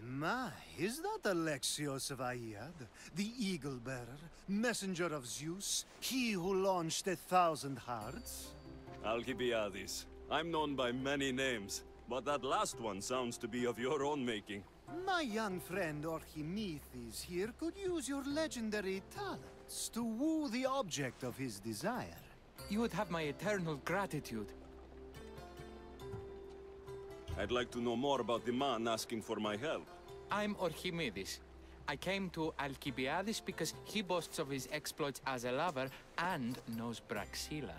My, is that Alexios of Aiad, the Eagle-Bearer, messenger of Zeus, he who launched 1,000 hearts? Alcibiades. I'm known by many names, but that last one sounds to be of your own making. My young friend Archimedes here could use your legendary talents to woo the object of his desire. You would have my eternal gratitude. I'd like to know more about the man asking for my help. I'm Archimedes. I came to Alcibiades because he boasts of his exploits as a lover and knows Praxilla.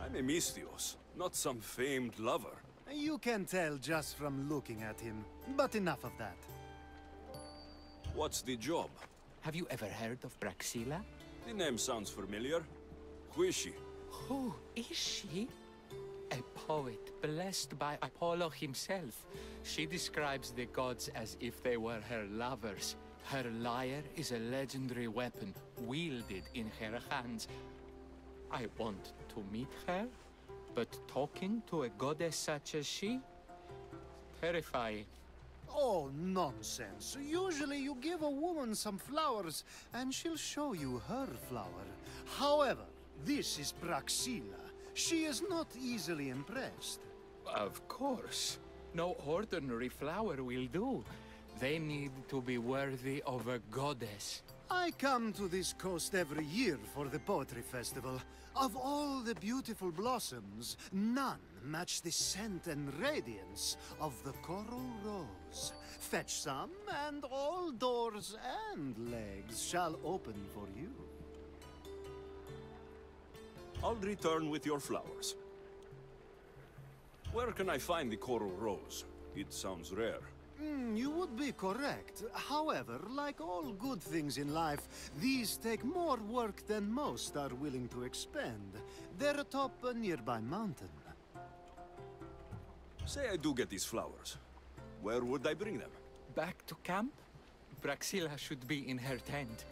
I'm Alexios, not some famed lover. You can tell just from looking at him, but enough of that. What's the job? Have you ever heard of Praxilla? The name sounds familiar. Who is she? Who is she? A poet blessed by Apollo himself. She describes the gods as if they were her lovers. Her lyre is a legendary weapon wielded in her hands. I want to meet her, but talking to a goddess such as she? Terrifying. Oh, nonsense. Usually you give a woman some flowers, and she'll show you her flower. However, this is Praxilla. She is not easily impressed. Of course. No ordinary flower will do. They need to be worthy of a goddess. I come to this coast every year for the Poetry Festival. Of all the beautiful blossoms, none match the scent and radiance of the coral rose. Fetch some, and all doors and legs shall open for you. I'll return with your flowers. Where can I find the coral rose? It sounds rare. You would be correct. However, like all good things in life, these take more work than most are willing to expend. They're atop a nearby mountain. Say I do get these flowers. Where would I bring them? Back to camp? Praxilla should be in her tent.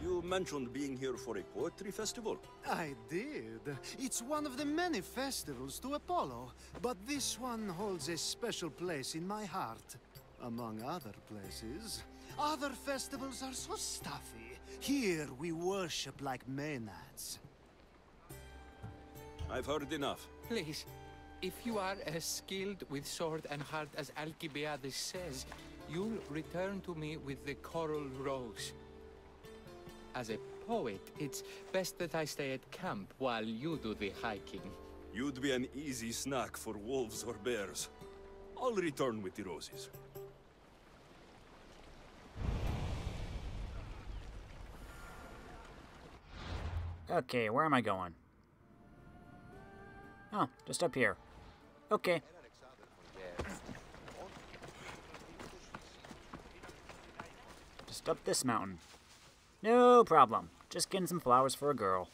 You mentioned being here for a poetry festival? I did. It's one of the many festivals to Apollo, but this one holds a special place in my heart, among other places. Other festivals are so stuffy. Here we worship like Maenads. I've heard enough. Please, if you are as skilled with sword and heart as Alcibiades says, you'll return to me with the coral rose. As a poet, it's best that I stay at camp while you do the hiking. You'd be an easy snack for wolves or bears. I'll return with the roses. Okay, where am I going? Oh, just up here. Okay. Just up this mountain. No problem. Just getting some flowers for a girl.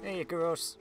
Hey, Icaros.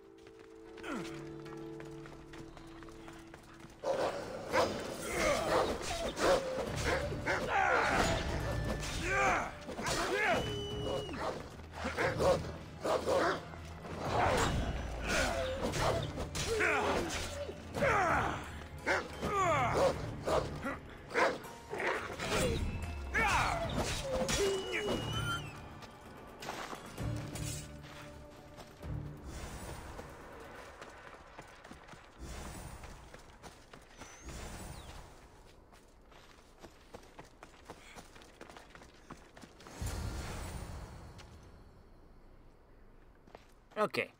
Okay.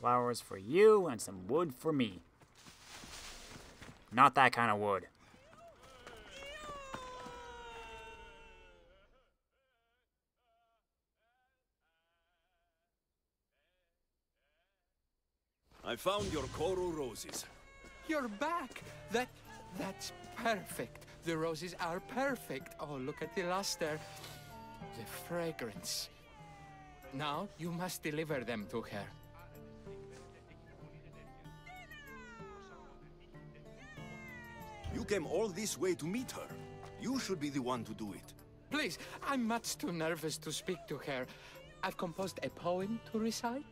Flowers for you and some wood for me. Not that kind of wood. I found your coral roses. You're back! That's perfect. The roses are perfect. Oh, look at the luster. The fragrance. Now, you must deliver them to her. You came all this way to meet her. You should be the one to do it. Please, I'm much too nervous to speak to her. I've composed a poem to recite.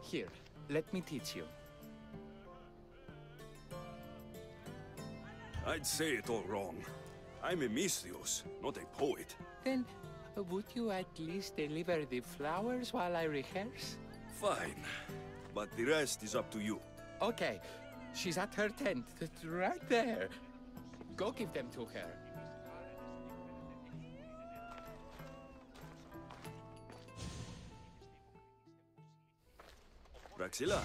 Here, let me teach you. I'd say it all wrong. I'm Alexios, not a poet. Then, would you at least deliver the flowers while I rehearse? Fine, but the rest is up to you. Okay, she's at her tent. It's right there. Go give them to her. Praxilla,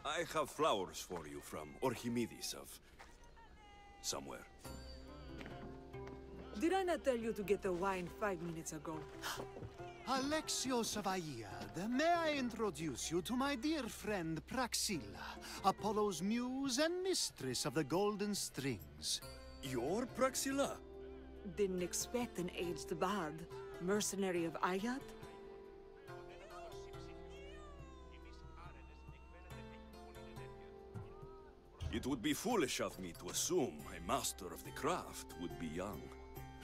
I have flowers for you from Archimedes of somewhere. Did I not tell you to get the wine 5 minutes ago? Alexios of Aiad, may I introduce you to my dear friend Praxilla, Apollo's muse and mistress of the golden strings. You're Praxilla? Didn't expect an aged bard. Mercenary of Aiad? It would be foolish of me to assume a master of the craft would be young.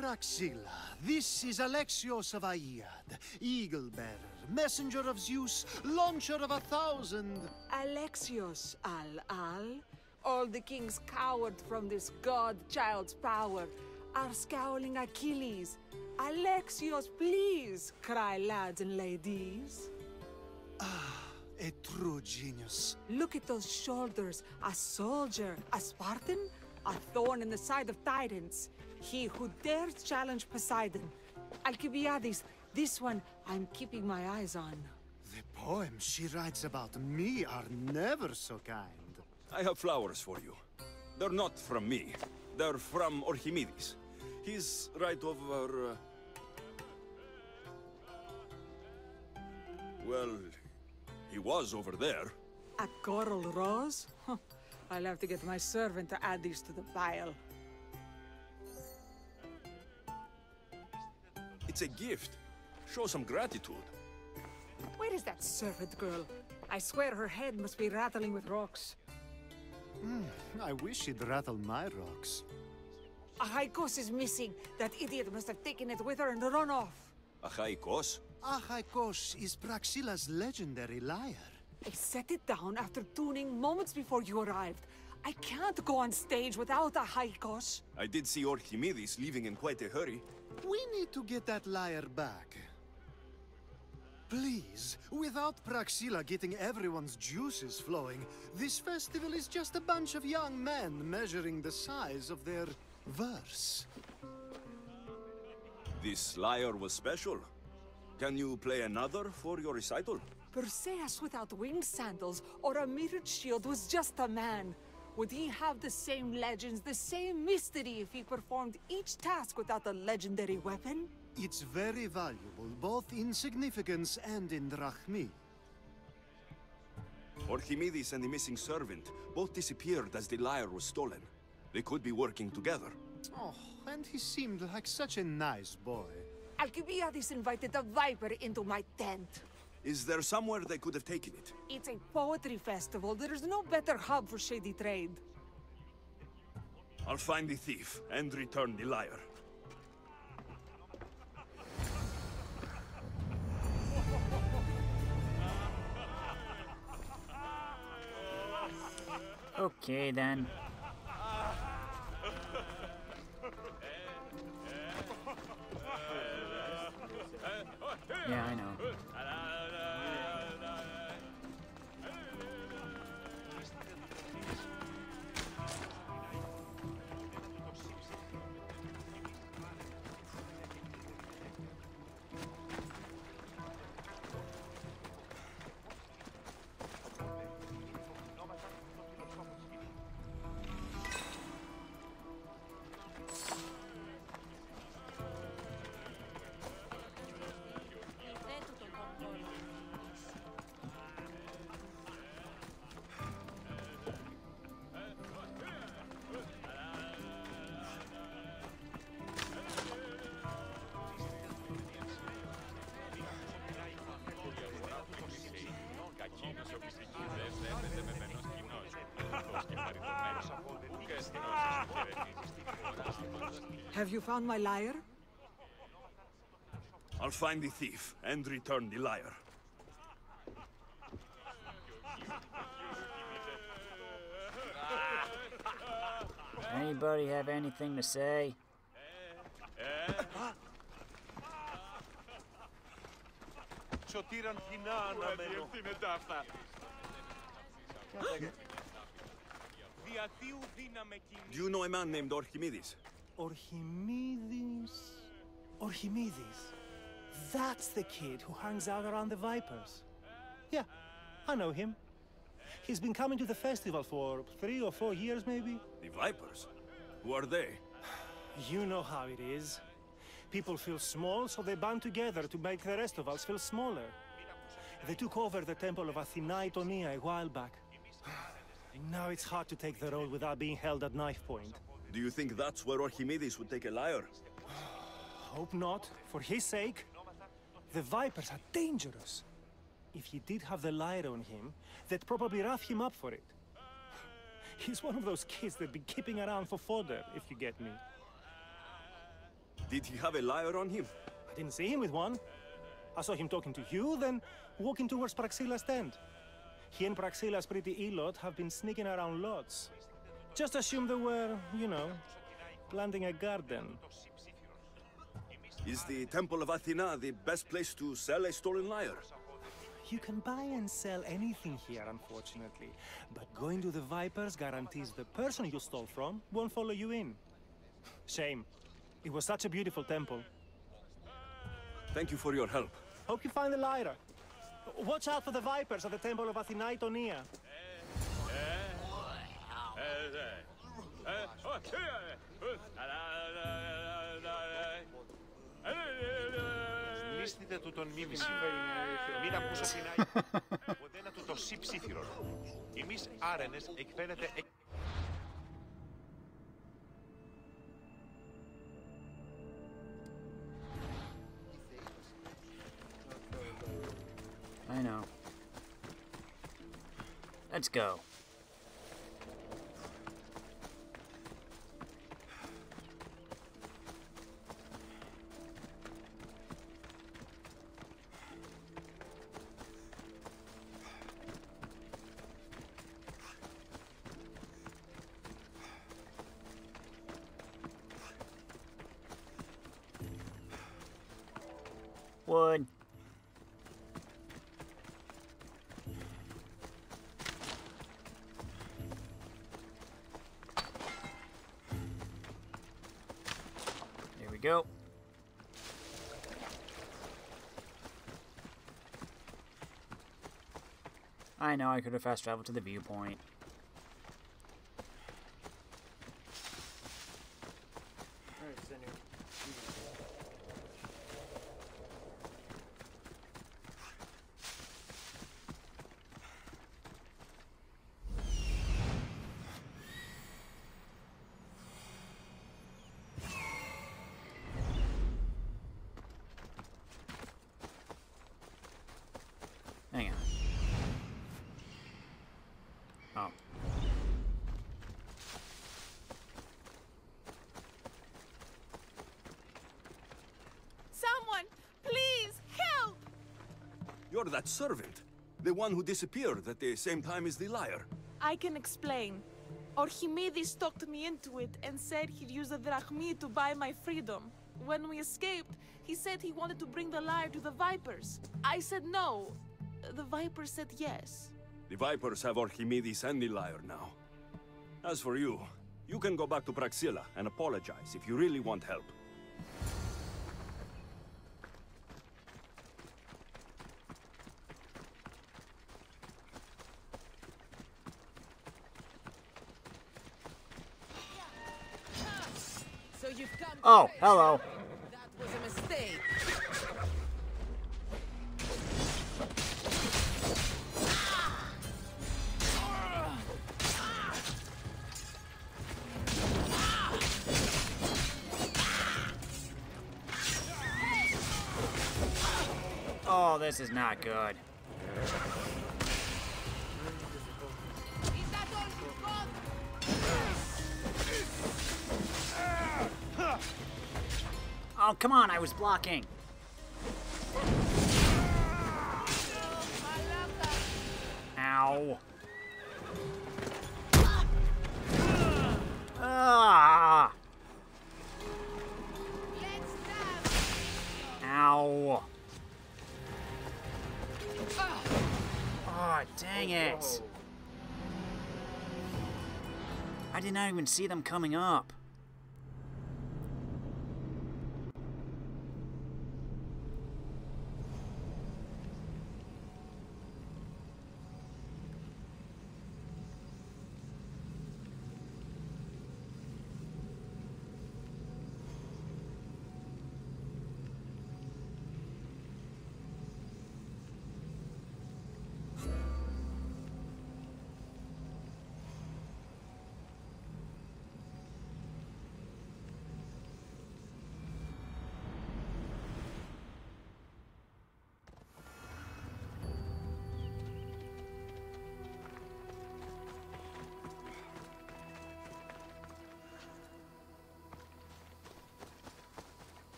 Praxilla, this is Alexios of Aiad, eagle-bearer, messenger of Zeus, launcher of 1,000... Alexios, Al. All the kings cowered from this god-child's power. Our scowling Achilles. Alexios, please, cry lads and ladies. A true genius. Look at those shoulders. A soldier, a Spartan, a thorn in the side of titans. He who dares challenge Poseidon. Alcibiades, this one I'm keeping my eyes on. The poems she writes about me are never so kind. I have flowers for you. They're not from me. They're from Archimedes. He's right over... Well, he was over there. A coral rose? Huh. I'll have to get my servant to add these to the pile. It's a gift. Show some gratitude. Where is that servant girl? I swear her head must be rattling with rocks. I wish she'd rattle my rocks. Achaikos is missing. That idiot must have taken it with her and run off. Achaikos? Achaikos is Praxilla's legendary lyre. I set it down after tuning moments before you arrived. I can't go on stage without Achaikos. I did see Archimedes leaving in quite a hurry. We need to get that lyre back. Please, without Praxilla getting everyone's juices flowing, this festival is just a bunch of young men measuring the size of their verse. This lyre was special. Can you play another for your recital? Perseus without winged sandals or a mirrored shield was just a man. Would he have the same legends, the same mystery if he performed each task without a legendary weapon? It's very valuable, both in significance and in drachmi. Archimedes and the missing servant both disappeared as the lyre was stolen. They could be working together. Oh, and he seemed like such a nice boy. Alcibiades invited a viper into my tent. Is there somewhere they could have taken it? It's a poetry festival. There's no better hub for shady trade. I'll find the thief and return the lyre. Okay, then. Yeah, I know. Have you found my lyre? I'll find the thief and return the lyre. Anybody have anything to say? Do you know a man named Archimedes? Archimedes? Archimedes. That's the kid who hangs out around the Vipers. Yeah, I know him. He's been coming to the festival for 3 or 4 years, maybe. The Vipers? Who are they? You know how it is. People feel small, so they band together to make the rest of us feel smaller. They took over the temple of Athena Itonia a while back. Now it's hard to take the role without being held at knife point. Do you think that's where Archimedes would take a lyre? Hope not. For his sake. The Vipers are dangerous. If he did have the lyre on him, they'd probably rough him up for it. He's one of those kids that'd be keeping around for fodder, if you get me. Did he have a lyre on him? I didn't see him with one. I saw him talking to you, then walking towards Praxilla's tent. He and Praxilla's pretty elot have been sneaking around lots. Just assume they were, you know, planting a garden. Is the Temple of Athena the best place to sell a stolen lyre? You can buy and sell anything here, unfortunately. But going to the Vipers guarantees the person you stole from won't follow you in. Shame. It was such a beautiful temple. Thank you for your help. Hope you find the lyre. Watch out for the Vipers at the Temple of Athena Itonia. Μύστητε του τον μίμηση. Μην ακούσω την άλλη. Ποτέ να του το σύψιθυρον. Εμείς άρενες εκφαίνεται... I know. Let's go. Wood. There we go. I know I could have fast traveled to the viewpoint. Hang on. Oh. Someone, please, help! You're that servant. The one who disappeared at the same time as the lyre. I can explain. Archimedes talked me into it and said he'd use the drachmi to buy my freedom. When we escaped, he said he wanted to bring the lyre to the Vipers. I said no. The Vipers said yes. The Vipers have Archimedes and the lyre now. As for you, you can go back to Praxilla and apologize if you really want help. So you've come... Oh, hello. That was a mistake. Oh, this is not good. Is that all you got? Oh, come on, I was blocking. Ow. Ah. Ow. Oh, dang it. I did not even see them coming up.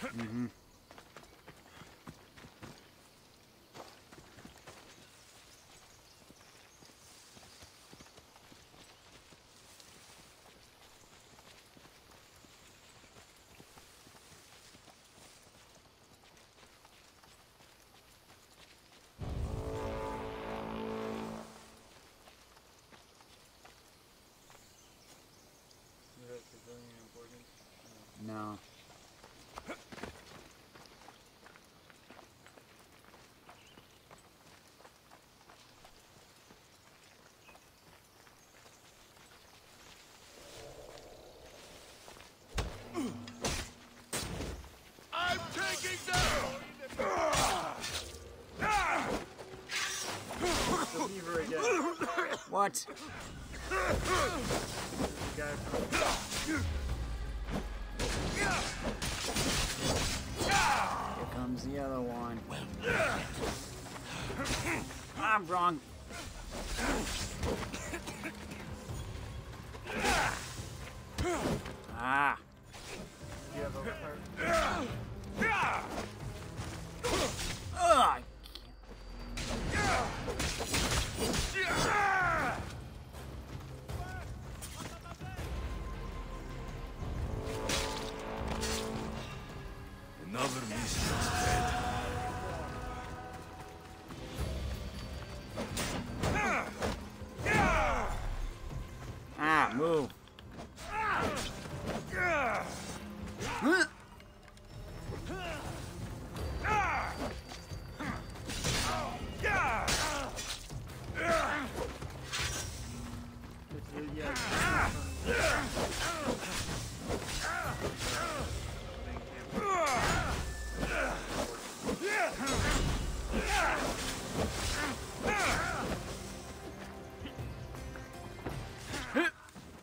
Mm-hmm. No. I'm taking down! What? Here comes the other one. I'm wrong. Ah. Ugh. Another mission is dead. Ah, move. Huh?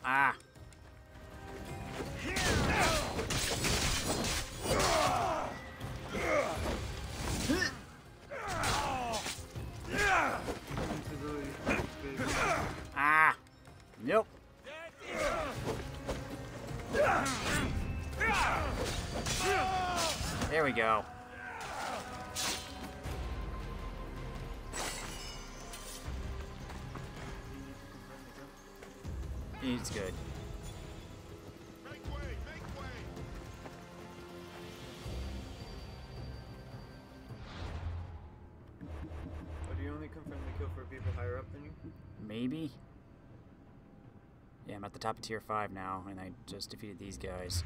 Ah. Ah. Nope. There we go. He's good. Make way! Make way! Oh, do you only confirm the kill for people higher up than you? Maybe? Yeah, I'm at the top of tier 5 now, and I just defeated these guys.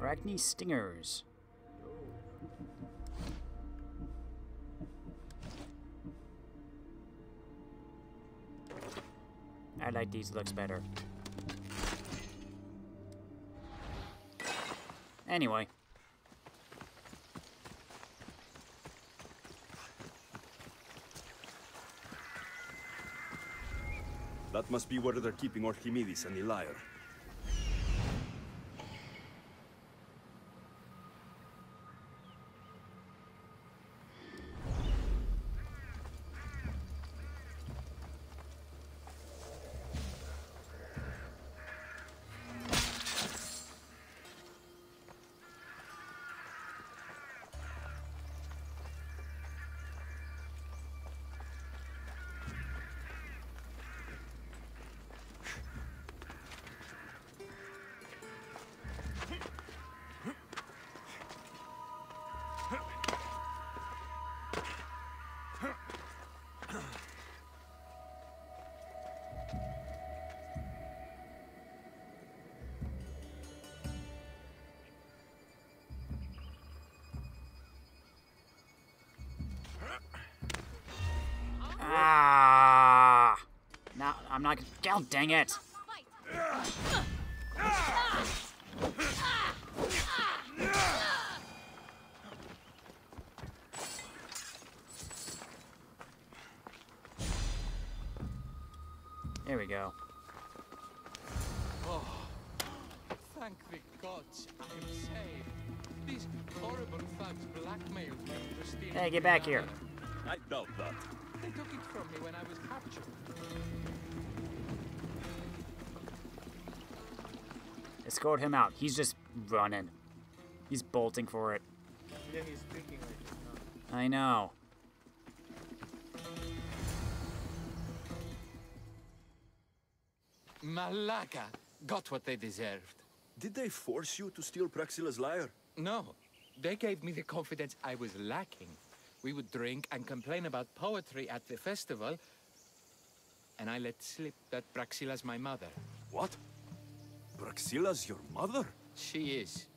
Arachne Stingers. I like these, looks better. Anyway. That Must be where they're keeping Archimedes and the lyre. Ah! No, I'm not. God dang it! There we go. Oh, thank the gods I am saved. These horrible thugs blackmailed me to steal. Hey, get back here. I doubt that. They took it from me when I was captured. Escort him out. He's just running. He's bolting for it. Yeah, he's speaking like it's not. I know. Malaka got what they deserved. Did they force you to steal Praxilla's lyre? No, they gave me the confidence I was lacking. We would drink and complain about poetry at the festival, and I let slip that Praxilla's my mother. What? Praxilla's your mother? She is.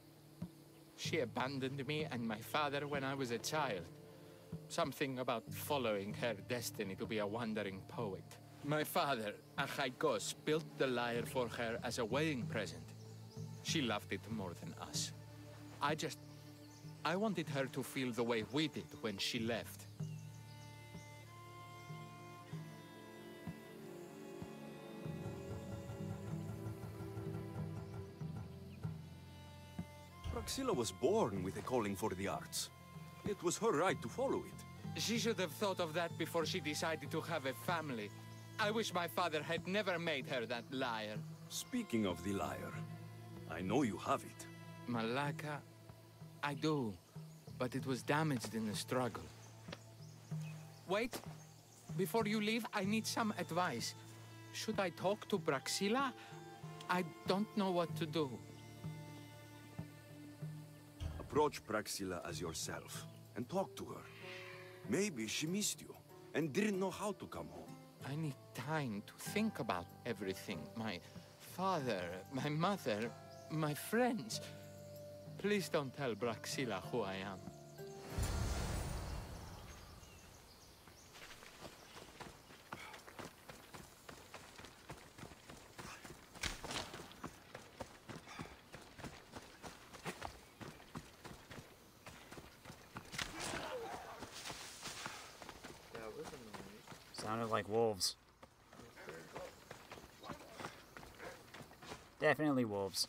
She abandoned me and my father when I was a child. Something about following her destiny to be a wandering poet. My father, Alexios, built the lyre for her as a wedding present. She loved it more than us. I wanted her to feel the way we did when she left. Praxilla was born with a calling for the arts. It was her right to follow it. She should have thought of that before she decided to have a family. I wish my father had never made her that lyre. Speaking of the lyre, I know you have it. Malaka, I do, but it was damaged in the struggle. Wait, before you leave, I need some advice. Should I talk to Praxilla? I don't know what to do. Approach Praxilla as yourself and talk to her. Maybe she missed you and didn't know how to come home. I need time to think about everything. My father, my mother, my friends. Please don't tell Praxilla who I am. That was annoying. Sounded like wolves. Definitely wolves.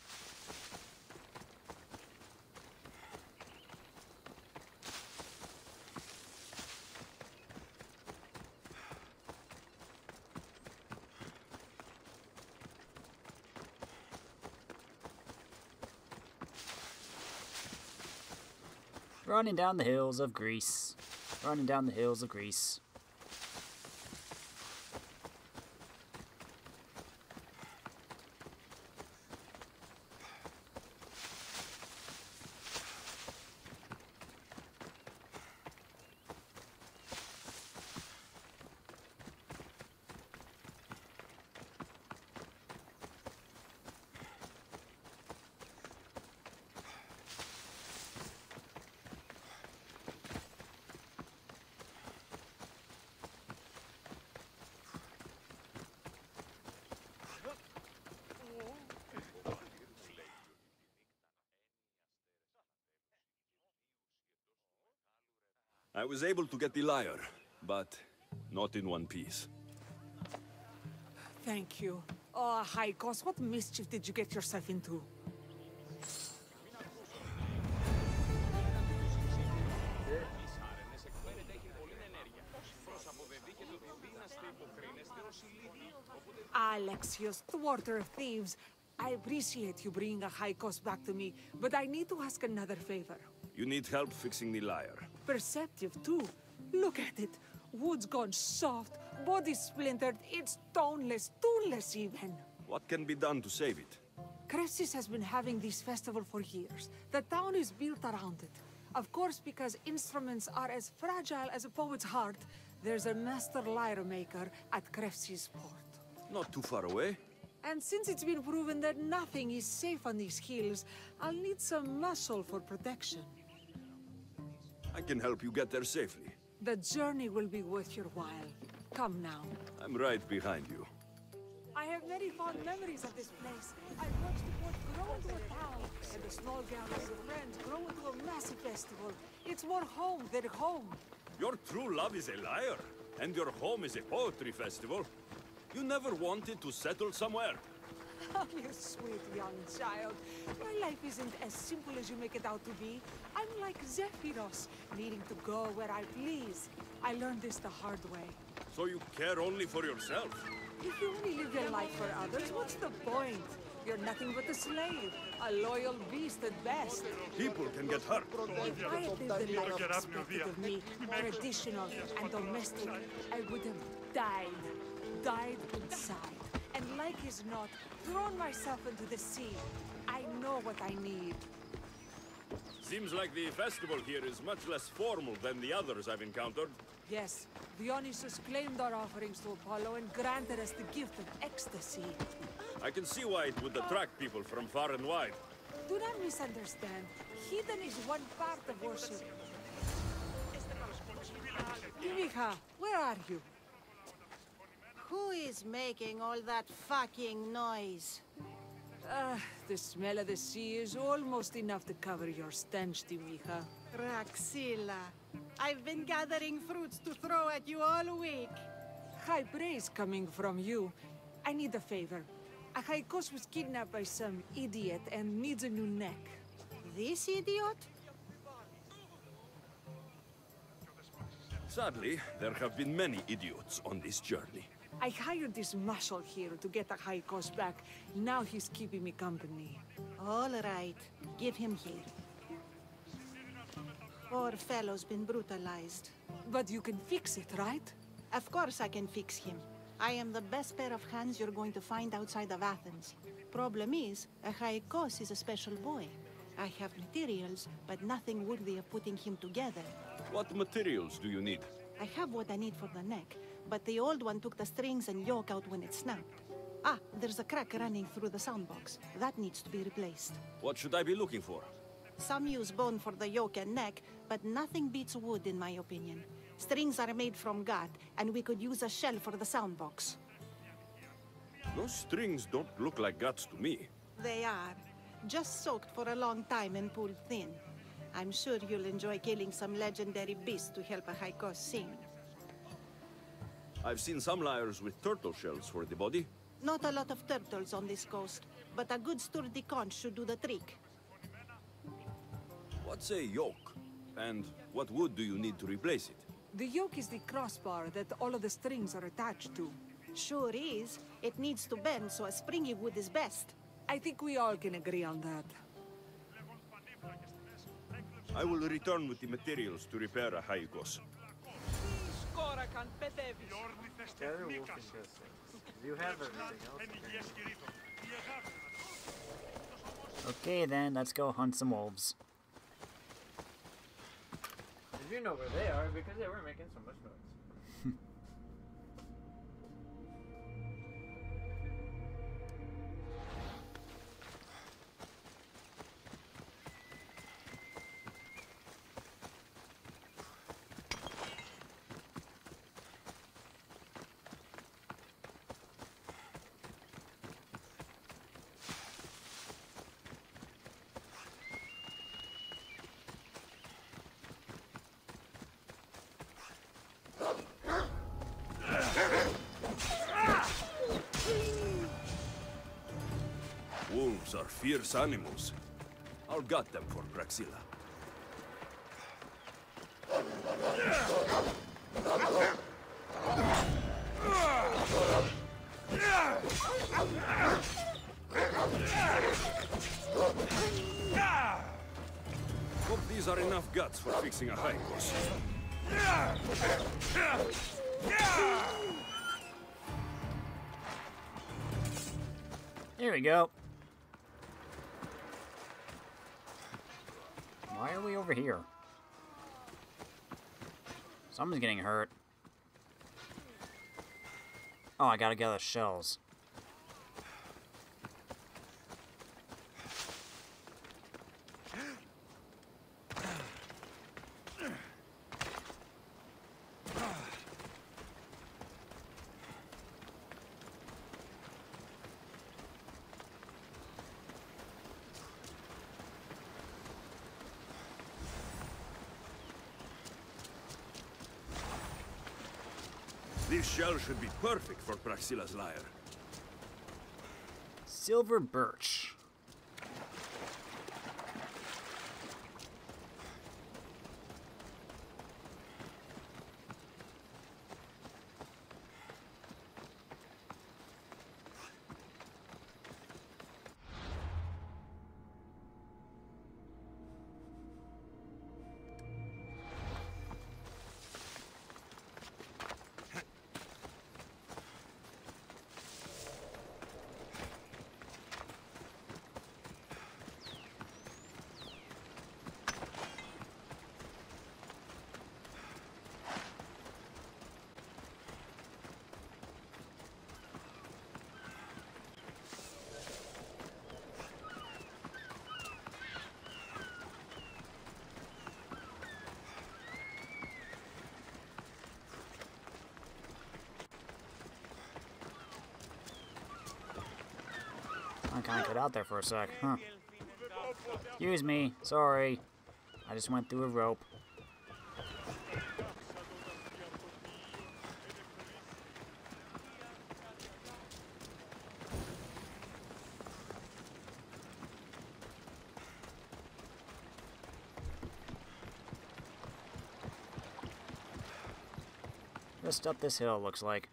Running down the hills of Greece. Running down the hills of Greece. I was able to get the lyre, but not in one piece. Thank you. Oh, Haikos, what mischief did you get yourself into? Alexios, thwarter of thieves. I appreciate you bringing a Haikos back to me, but I need to ask another favor. You need help fixing the lyre. Perceptive, too. Look at it. Wood's gone soft, body splintered, it's toneless, tuneless even. What can be done to save it? Cressis has been having this festival for years. The town is built around it. Of course, because instruments are as fragile as a poet's heart, there's a master lyre maker at Cressis port. Not too far away. And since it's been proven that nothing is safe on these hills, I'll need some muscle for protection. I can help you get there safely. The journey will be worth your while. Come now. I'm right behind you. I have many fond memories of this place. I've watched the port grow into a town, and the small gatherings of friends grow into a massive festival. It's more home than home. Your true love is a lyre, and your home is a poetry festival. You never wanted to settle somewhere. Oh, you sweet young child. My life isn't as simple as you make it out to be. I'm like Zephyros, needing to go where I please. I learned this the hard way. So you care only for yourself? If you only live your life for others, what's the point? You're nothing but a slave, a loyal beast at best. People can get hurt. If I had lived the life expected of me, traditional and domestic, I would have died inside. And like as not, thrown myself into the sea. I know what I need. Seems like the festival here is much less formal than the others I've encountered. Yes, Dionysus claimed our offerings to Apollo and granted us the gift of ecstasy. I can see why it would attract people from far and wide. Do not misunderstand. Heathen is one part of worship. Mija, where are you? Who is making all that fucking noise? The smell of the sea is almost enough to cover your stench, Mija. Praxilla, I've been gathering fruits to throw at you all week. High praise coming from you. I need a favor. A Haikos was kidnapped by some idiot and needs a new neck. This idiot? Sadly, there have been many idiots on this journey. I hired this muscle here to get a Haikos back. Now he's keeping me company. All right, give him here. Poor fellow's been brutalized. But you can fix it, right? Of course I can fix him. I am the best pair of hands you're going to find outside of Athens. Problem is, a Haikos is a special boy. I have materials, but nothing worthy of putting him together. What materials do you need? I have what I need for the neck, but the old one took the strings and yoke out when it snapped. Ah, there's a crack running through the soundbox. That needs to be replaced. What should I be looking for? Some use bone for the yoke and neck, but nothing beats wood in my opinion. Strings are made from gut, and we could use a shell for the soundbox. Those strings don't look like guts to me. They are. Just soaked for a long time and pulled thin. I'm sure you'll enjoy killing some legendary beast to help a Haikos sing. I've seen some lyres with turtle shells for the body. Not a lot of turtles on this coast, but a good sturdy conch should do the trick. What's a yoke? And what wood do you need to replace it? The yoke is the crossbar that all of the strings are attached to. Sure is. It needs to bend, so a springy wood is best. I think we all can agree on that. I will return with the materials to repair a Haikos. Gather wolf intestines. You have everything else. Okay then, let's go hunt some wolves. Did you know where they are? Because they were making so much noise. are fierce animals. I'll gut them for Praxilla. Hope these are enough guts for fixing a high horse. There we go. Why are we over here? Someone's getting hurt. Oh, I gotta gather shells. This shell should be perfect for Praxilla's lyre. Silver birch. I kind of cut out there for a sec, huh? Excuse me, sorry. I just went through a rope. Just up this hill, looks like.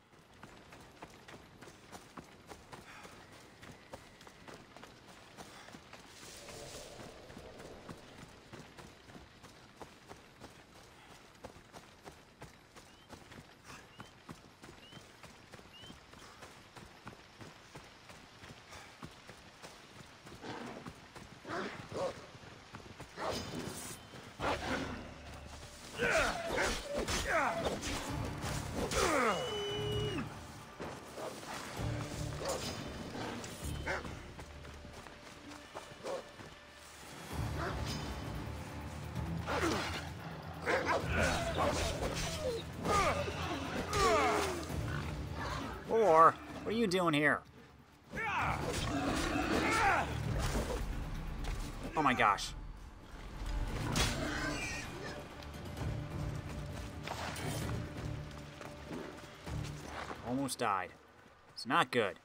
Or, what are you doing here? Oh my gosh. Almost died. It's not good.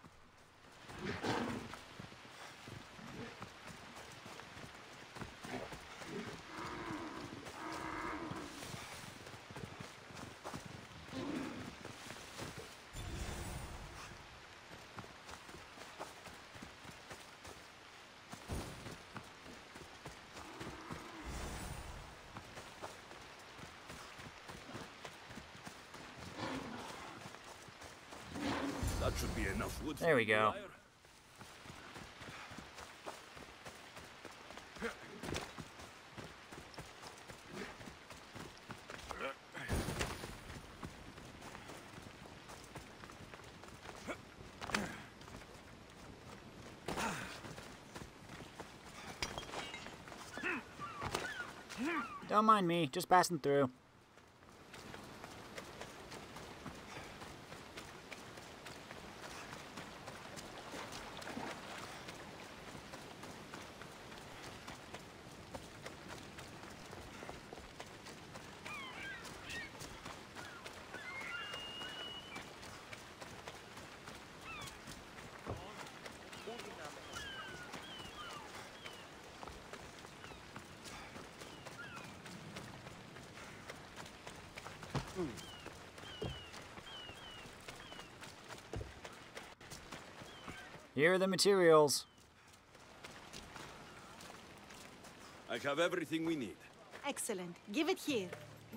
That should be enough wood. There we go. Don't mind me, just passing through. Here are the materials. I have everything we need. Excellent. Give it here.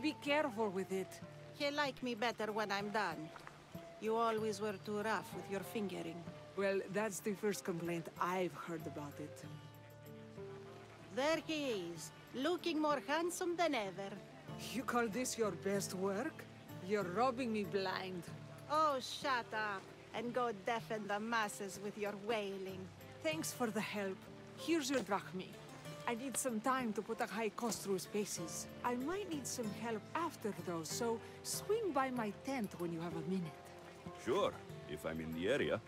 Be careful with it. He'll like me better when I'm done. You always were too rough with your fingering. Well, that's the first complaint I've heard about it. There he is, looking more handsome than ever. You call this your best work? You're robbing me blind. Oh, shut up, and go deafen the masses with your wailing. Thanks for the help. Here's your drachmi. I need some time to put a high cost through spaces. I might need some help after though, so swing by my tent when you have a minute. Sure, if I'm in the area.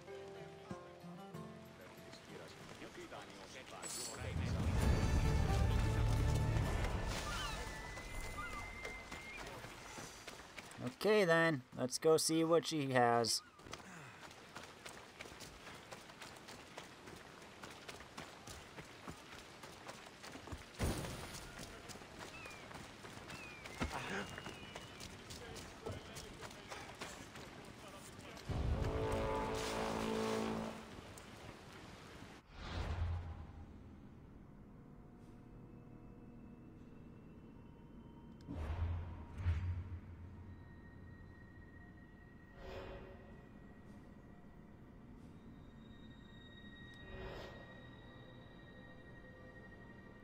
Okay then, let's go see what she has.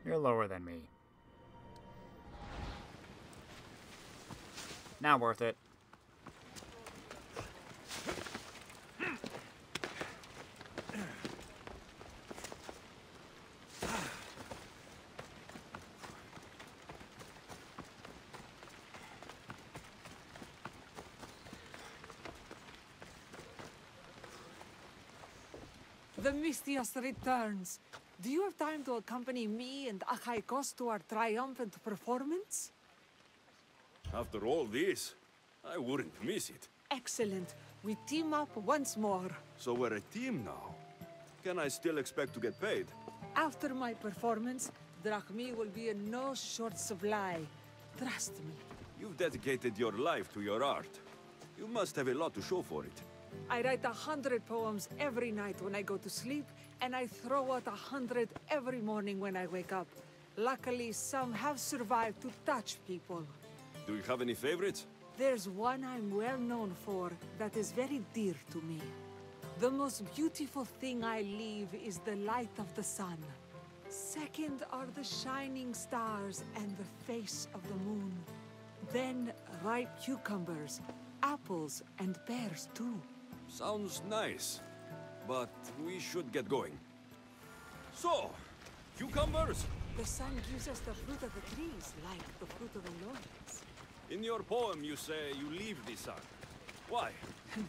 You're lower than me. Now worth it. The Mistios returns. Do you have time to accompany me and Achaikos to our triumphant performance? After all this, I wouldn't miss it. Excellent. We team up once more. So we're a team now. Can I still expect to get paid? After my performance, drachmi will be in no short supply. Trust me. You've dedicated your life to your art. You must have a lot to show for it. I write 100 poems every night when I go to sleep, and I throw out 100 every morning when I wake up. Luckily, some have survived to touch people. Do you have any favorites? There's one I'm well known for that is very dear to me. The most beautiful thing I leave is the light of the sun. Second are the shining stars and the face of the moon. Then ripe cucumbers, apples, and pears too. Sounds nice, but we should get going. So, cucumbers? The sun gives us the fruit of the trees, like the fruit of the loins. In your poem you say you leave the sun. Why?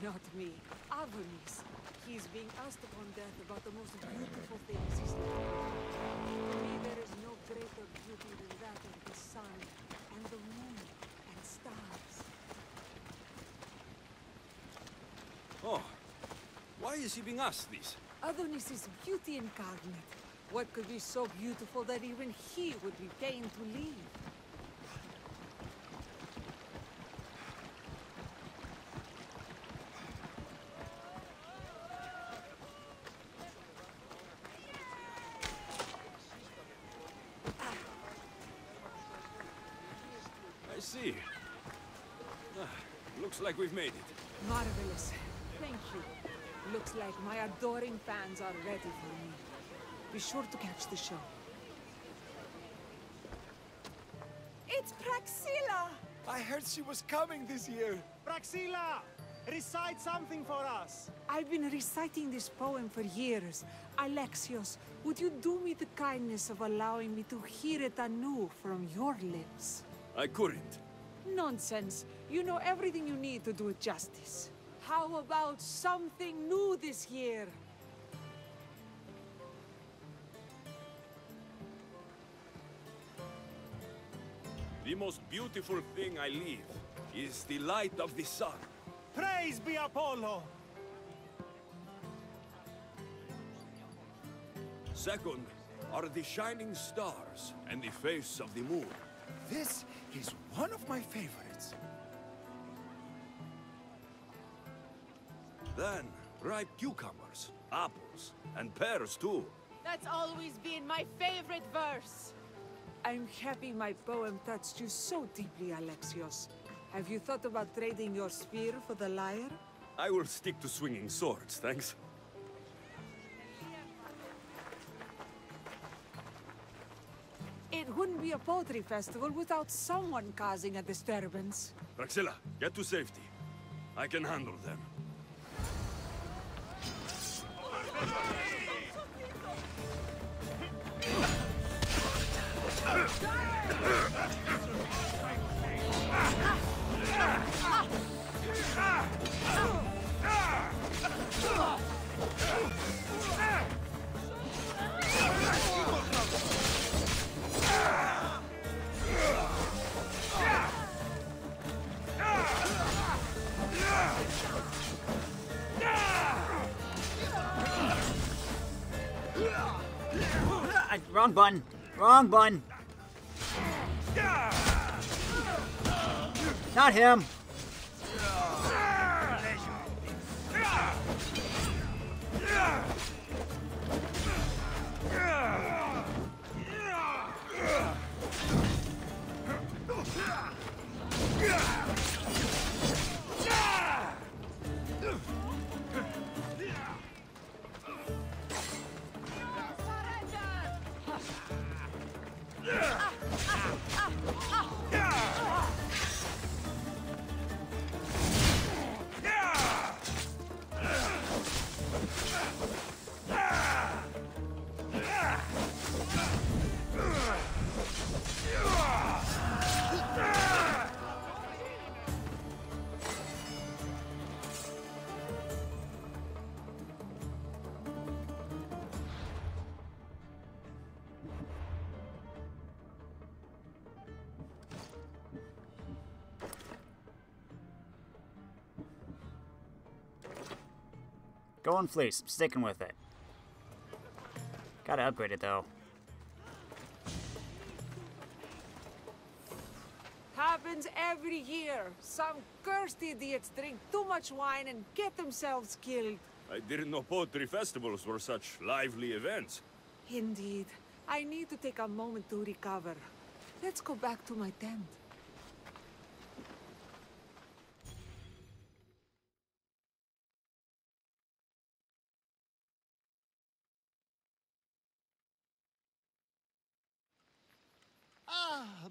Not me. Adonis. He's being asked upon death about the most beautiful things he's lived. To me, there is no greater beauty than that of the sun, and the moon, and stars. Oh, why is he being asked this? Adonis is beauty incarnate. What could be so beautiful that even he would be pained to leave? I see. Looks like we've made it. Marvelous. Thank you. Looks like my adoring fans are ready for me. Be sure to catch the show. It's Praxilla! I heard she was coming this year. Praxilla! Recite something for us! I've been reciting this poem for years. Alexios, would you do me the kindness of allowing me to hear it anew from your lips? I couldn't. Nonsense. You know everything you need to do it justice. How about something new this year? The most beautiful thing I leave is the light of the sun. Praise be Apollo! Second are the shining stars and the face of the moon. This is one of my favorites. Then, ripe cucumbers, apples, and pears too. That's always been my favorite verse. I'm happy my poem touched you so deeply, Alexios. Have you thought about trading your spear for the lyre? I will stick to swinging swords, thanks. It wouldn't be a poetry festival without someone causing a disturbance. Praxilla, get to safety. I can handle them. Wrong button. Wrong button. Not him. Golden Fleece. I'm sticking with it. Gotta upgrade it, though. Happens every year. Some cursed idiots drink too much wine and get themselves killed. I didn't know poetry festivals were such lively events. Indeed. I need to take a moment to recover. Let's go back to my tent.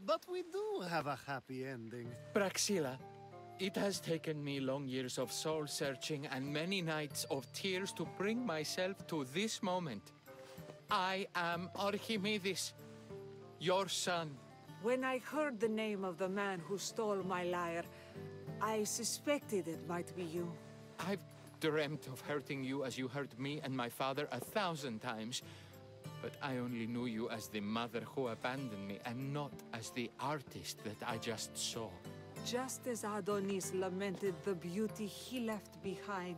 But we do have a happy ending. Praxilla, it has taken me long years of soul-searching and many nights of tears to bring myself to this moment. I am Archimedes, your son. When I heard the name of the man who stole my lyre, I suspected it might be you. I've dreamt of hurting you as you hurt me and my father 1,000 times. But I only knew you as the mother who abandoned me, and not as the artist that I just saw. Just as Adonis lamented the beauty he left behind,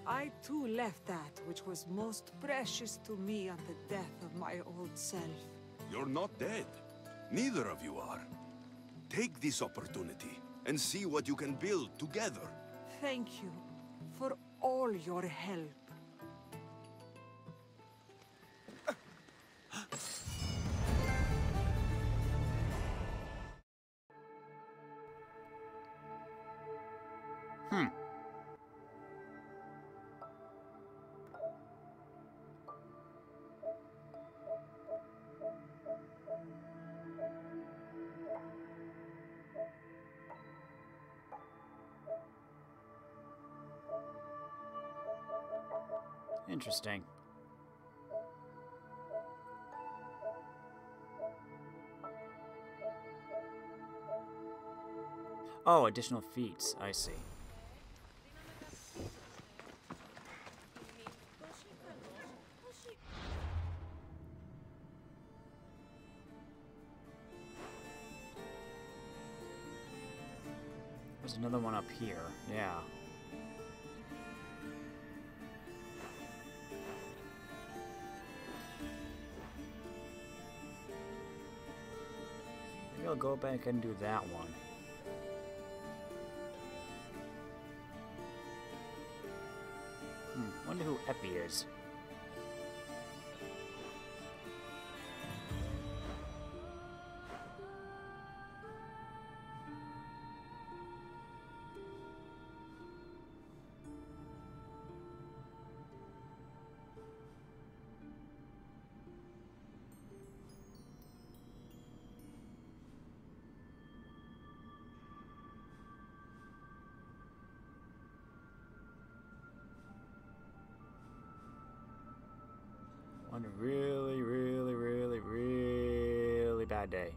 I too left that which was most precious to me on the death of my old self. You're not dead. Neither of you are. Take this opportunity and see what you can build together. Thank you for all your help. Interesting. Oh, additional feats. I see. There's another one up here. Yeah. Maybe I'll go back and do that one. wonder who Epi is. One really, really, really, really bad day.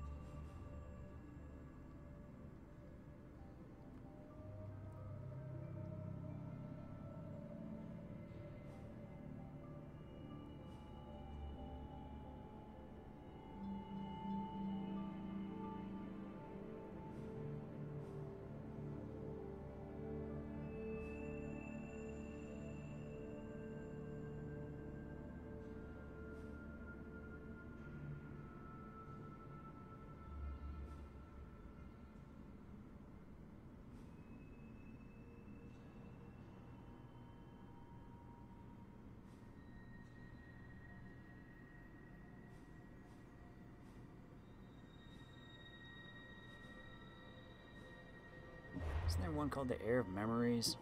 Isn't there one called the Air of Memories?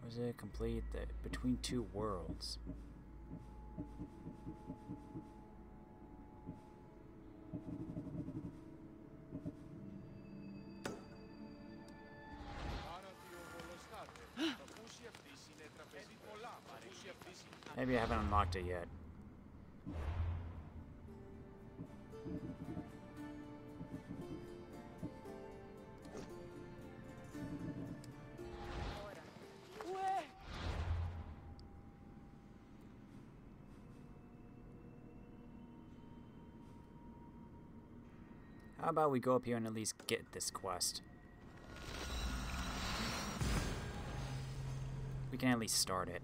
Was it complete the between two worlds? Maybe I haven't unlocked it yet. How about we go up here and at least get this quest? We can at least start it.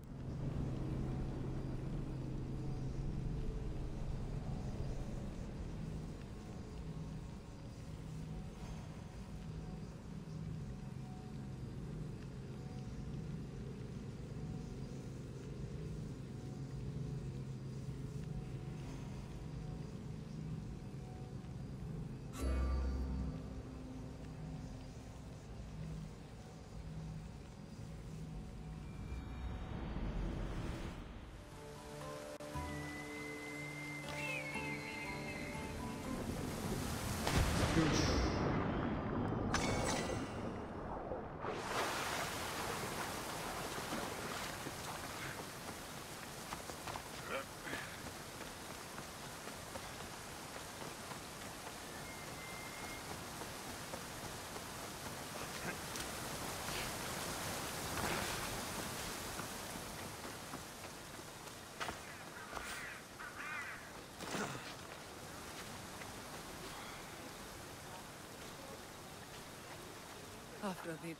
Aphrodite,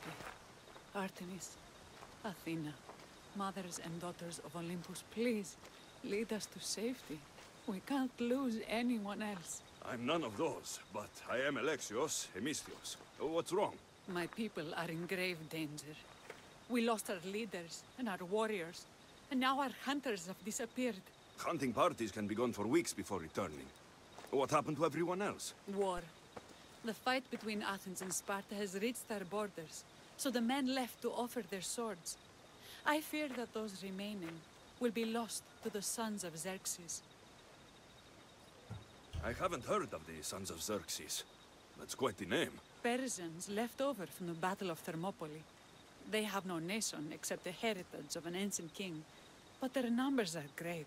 Artemis, Athena, mothers and daughters of Olympus, please lead us to safety. We can't lose anyone else. I'm none of those, but I am Alexios, Hemistios. What's wrong? My people are in grave danger. We lost our leaders and our warriors, and now our hunters have disappeared. Hunting parties can be gone for weeks before returning. What happened to everyone else? War. The fight between Athens and Sparta has reached our borders, so the men left to offer their swords. I fear that those remaining will be lost to the sons of Xerxes. I haven't heard of the Sons of Xerxes. That's quite the name. Persians left over from the Battle of Thermopylae. They have no nation except the heritage of an ancient king, but their numbers are great,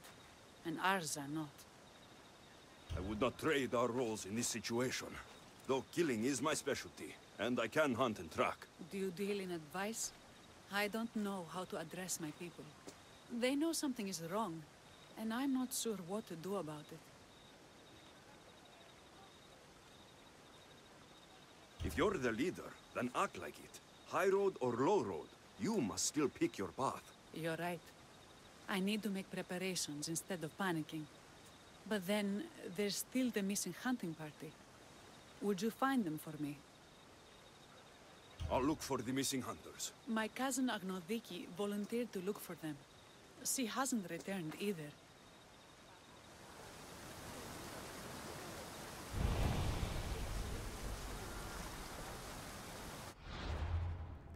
and ours are not. I would not trade our roles in this situation, though killing is my specialty. and I can hunt and track. Do you deal in advice? I don't know how to address my people. They know something is wrong, and I'm not sure what to do about it. If you're the leader, then act like it. High road or low road, you must still pick your path. You're right. I need to make preparations instead of panicking. But then, there's still the missing hunting party. Would you find them for me? I'll look for the missing hunters. My cousin Agnodiki volunteered to look for them. She hasn't returned either.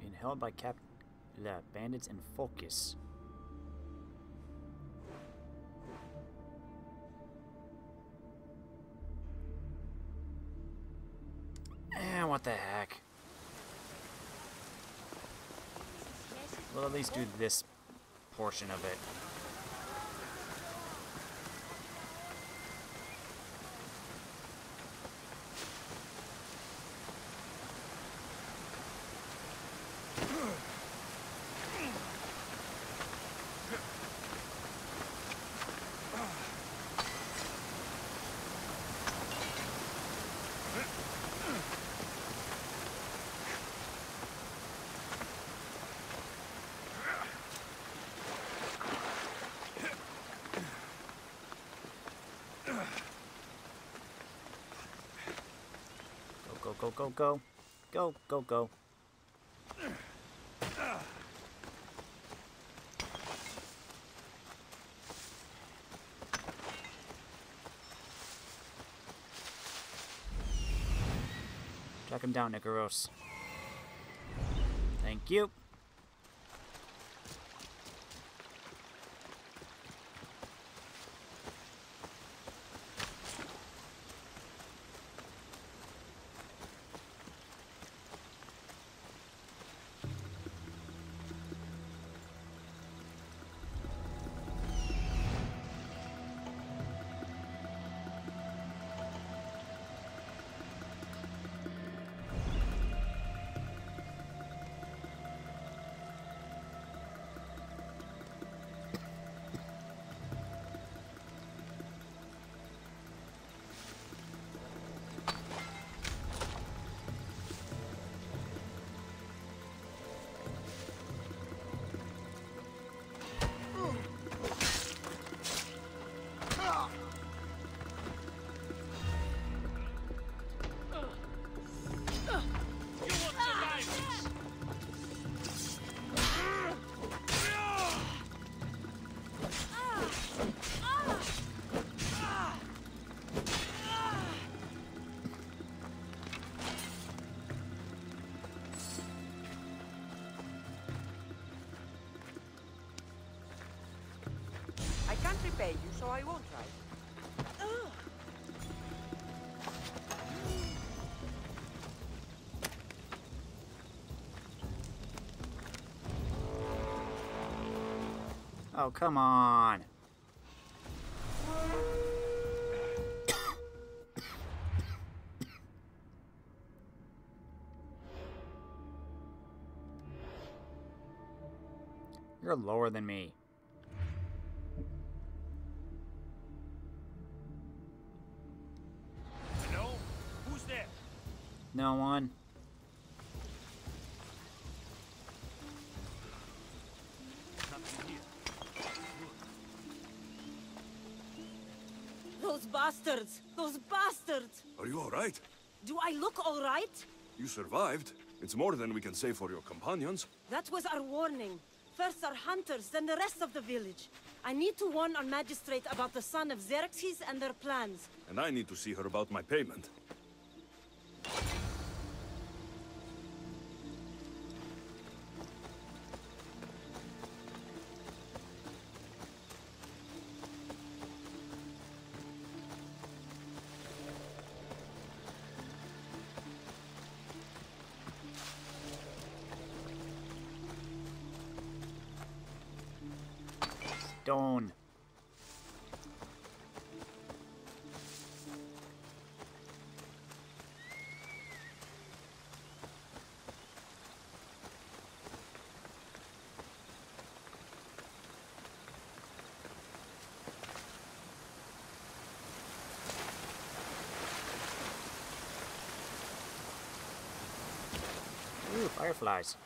Being held by bandits in focus. What the heck? We'll at least do this portion of it. Go, go, go. Go, go, go. Track him down, Icaros. Thank you. I can't repay you, so I won't try. Oh, come on. You're lower than me. Hello? Who's there? No one. Nothing here. Those bastards! Those bastards! Are you alright? Do I look all right? You survived. It's more than we can say for your companions. That was our warning. First our hunters, then the rest of the village. I need to warn our magistrate about the son of Xerxes and their plans. And I need to see her about my payment. Stone. butterflies.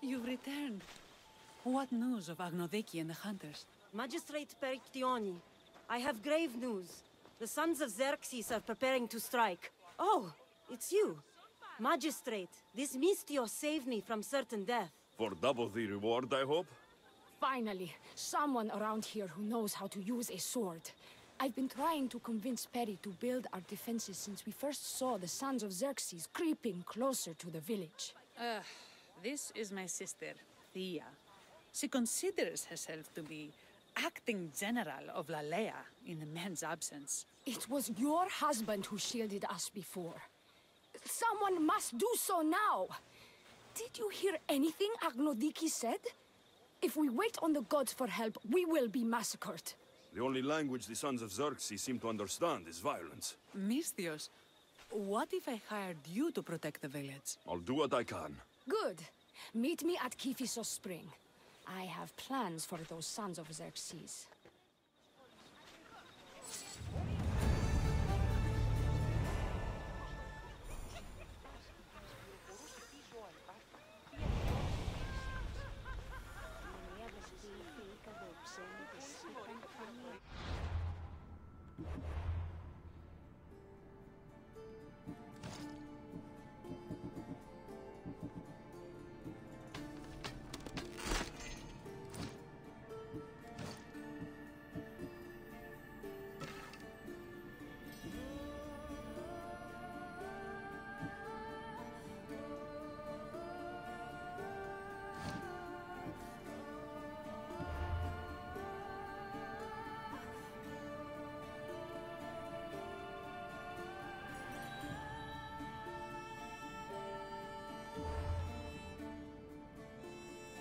You've returned. What news of Agnodiki and the hunters? Magistrate Perictioni, I have grave news. The sons of Xerxes are preparing to strike. Oh, it's you. Magistrate, this Mistio saved me from certain death. For double the reward, I hope? Finally, someone around here who knows how to use a sword. I've been trying to convince Peri to build our defenses since we first saw the sons of Xerxes creeping closer to the village. This is my sister, Thea. She considers herself to be acting general of Lalea in the man's absence. It was your husband who shielded us before. Someone must do so now. Did you hear anything Agnodiki said? If we wait on the gods for help, we will be massacred. The only language the sons of Xerxes seem to understand is violence. Misthios, what if I hired you to protect the village? I'll do what I can. Good. Meet me at Kiphisos Spring. I have plans for those sons of Xerxes.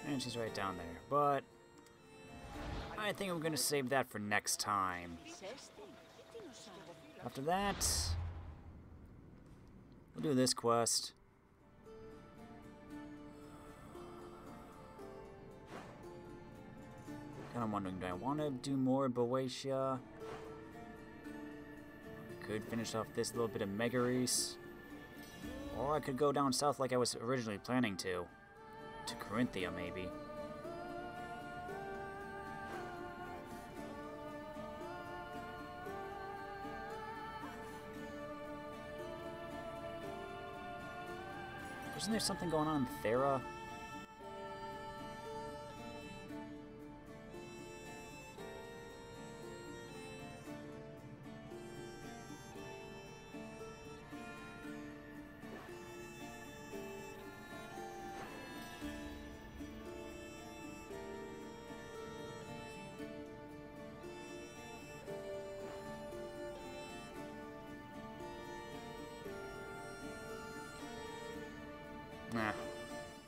And she's right down there, but I think I'm gonna save that for next time. After that, we'll do this quest. Kinda wondering, do I want to do more Boeotia? I could finish off this little bit of Megaris. Or I could go down south like I was originally planning to. To Corinthia, maybe. Isn't there something going on in Thera? Nah.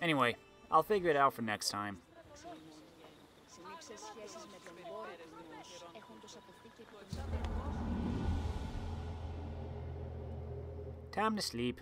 Anyway, I'll figure it out for next time. Time to sleep.